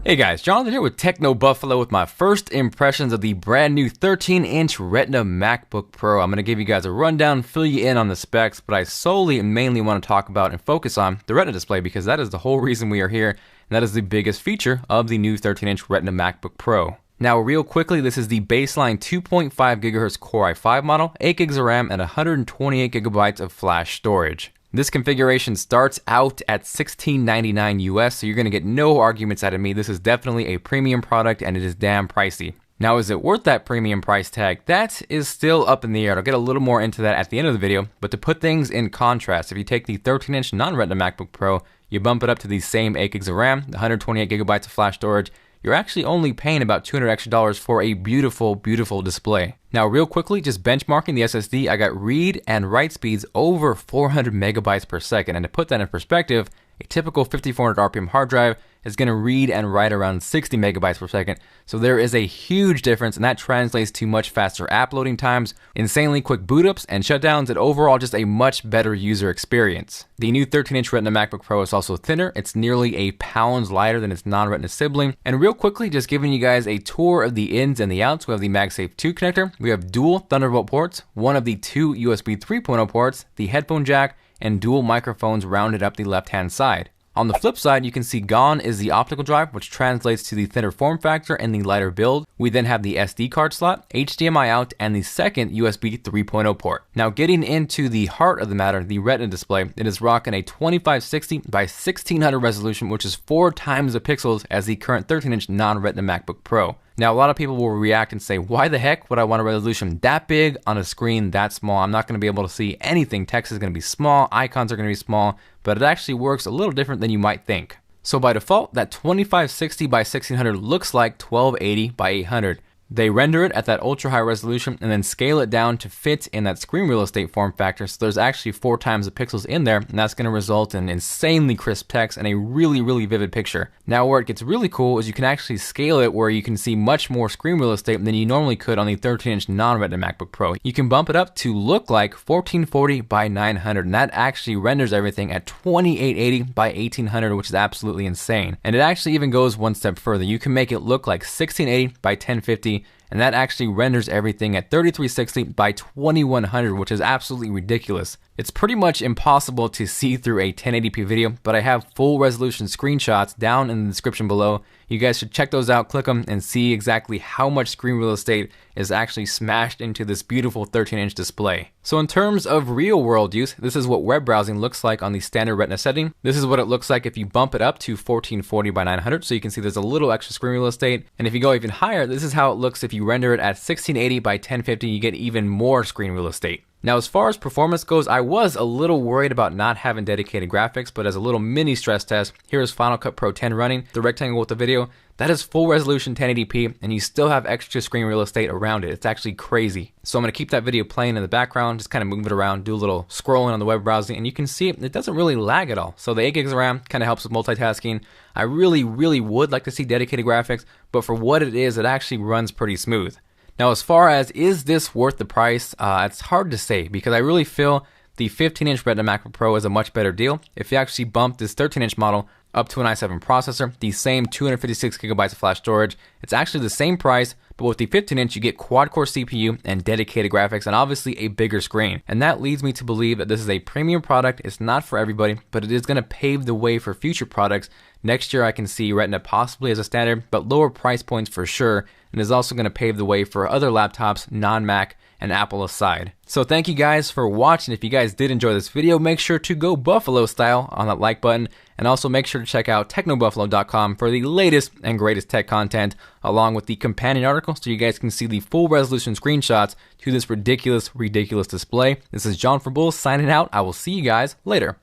Hey guys, Jonathan here with Techno Buffalo with my first impressions of the brand new 13-inch Retina MacBook Pro. I'm going to give you guys a rundown, fill you in on the specs, but I solely and mainly want to talk about and focus on the Retina display because that is the whole reason we are here, and that is the biggest feature of the new 13-inch Retina MacBook Pro. Now real quickly, this is the baseline 2.5 GHz Core i5 model, 8 GB of RAM, and 128 GB of flash storage. This configuration starts out at $16.99 US, so you're going to get no arguments out of me. This is definitely a premium product and it is damn pricey. Now, is it worth that premium price tag? That is still up in the air. I'll get a little more into that at the end of the video, but to put things in contrast, if you take the 13-inch non-Retina MacBook Pro, you bump it up to the same 8 GB of RAM, 128 GB of flash storage, you're actually only paying about $200 extra for a beautiful, beautiful display. Now, real quickly, just benchmarking the SSD, I got read and write speeds over 400 megabytes per second. And to put that in perspective, a typical 5400 RPM hard drive is going to read and write around 60 megabytes per second. So there is a huge difference, and that translates to much faster app loading times, insanely quick boot ups and shutdowns, and overall just a much better user experience. The new 13-inch Retina MacBook Pro is also thinner. It's nearly a pound lighter than its non-Retina sibling. And real quickly, just giving you guys a tour of the ins and the outs. We have the MagSafe 2 connector. We have dual Thunderbolt ports, one of the two USB 3.0 ports, the headphone jack, and dual microphones rounded up the left-hand side. On the flip side, you can see gone is the optical drive, which translates to the thinner form factor and the lighter build. We then have the SD card slot, HDMI out, and the second USB 3.0 port. Now, getting into the heart of the matter, the Retina display, it is rocking a 2560 by 1600 resolution, which is 4 times the pixels as the current 13-inch non-Retina MacBook Pro. Now, a lot of people will react and say, why the heck would I want a resolution that big on a screen that small? I'm not going to be able to see anything. Text is going to be small, icons are going to be small, but it actually works a little different than you might think. So by default, that 2560 by 1600 looks like 1280 by 800. They render it at that ultra high resolution and then scale it down to fit in that screen real estate form factor. So there's actually 4 times the pixels in there, and that's going to result in insanely crisp text and a really, really vivid picture. Now, where it gets really cool is you can actually scale it where you can see much more screen real estate than you normally could on the 13-inch non-Retina MacBook Pro. You can bump it up to look like 1440 by 900, and that actually renders everything at 2880 by 1800, which is absolutely insane. And it actually even goes one step further. You can make it look like 1680 by 1050, and that actually renders everything at 3360 by 2100, which is absolutely ridiculous. It's pretty much impossible to see through a 1080p video, but I have full resolution screenshots down in the description below. You guys should check those out, click them, and see exactly how much screen real estate is actually smashed into this beautiful 13-inch display. So in terms of real world use, this is what web browsing looks like on the standard Retina setting. This is what it looks like if you bump it up to 1440 by 900, so you can see there's a little extra screen real estate. And if you go even higher, this is how it looks if you render it at 1680 by 1050, you get even more screen real estate. Now, as far as performance goes, I was a little worried about not having dedicated graphics, but as a little mini stress test, here is Final Cut Pro 10 running, the rectangle with the video. That is full resolution 1080p, and you still have extra screen real estate around it. It's actually crazy. So I'm going to keep that video playing in the background, just kind of move it around, do a little scrolling on the web browsing, and you can see it doesn't really lag at all. So the 8 gigs of RAM kind of helps with multitasking. I really, really would like to see dedicated graphics, but for what it is, it actually runs pretty smooth. Now, as far as is this worth the price, it's hard to say because I really feel the 15-inch Retina MacBook Pro is a much better deal. If you actually bump this 13-inch model up to an i7 processor, the same 256 gigabytes of flash storage, it's actually the same price, but with the 15-inch, you get quad-core CPU and dedicated graphics and obviously a bigger screen. And that leads me to believe that this is a premium product. It's not for everybody, but it is going to pave the way for future products. Next year, I can see Retina possibly as a standard, but lower price points for sure, and is also going to pave the way for other laptops, non-Mac, and Apple aside. So thank you guys for watching. If you guys did enjoy this video, make sure to go Buffalo style on that like button, and also make sure to check out technobuffalo.com for the latest and greatest tech content, along with the companion article so you guys can see the full resolution screenshots to this ridiculous display. This is John from Bulls signing out. I will see you guys later.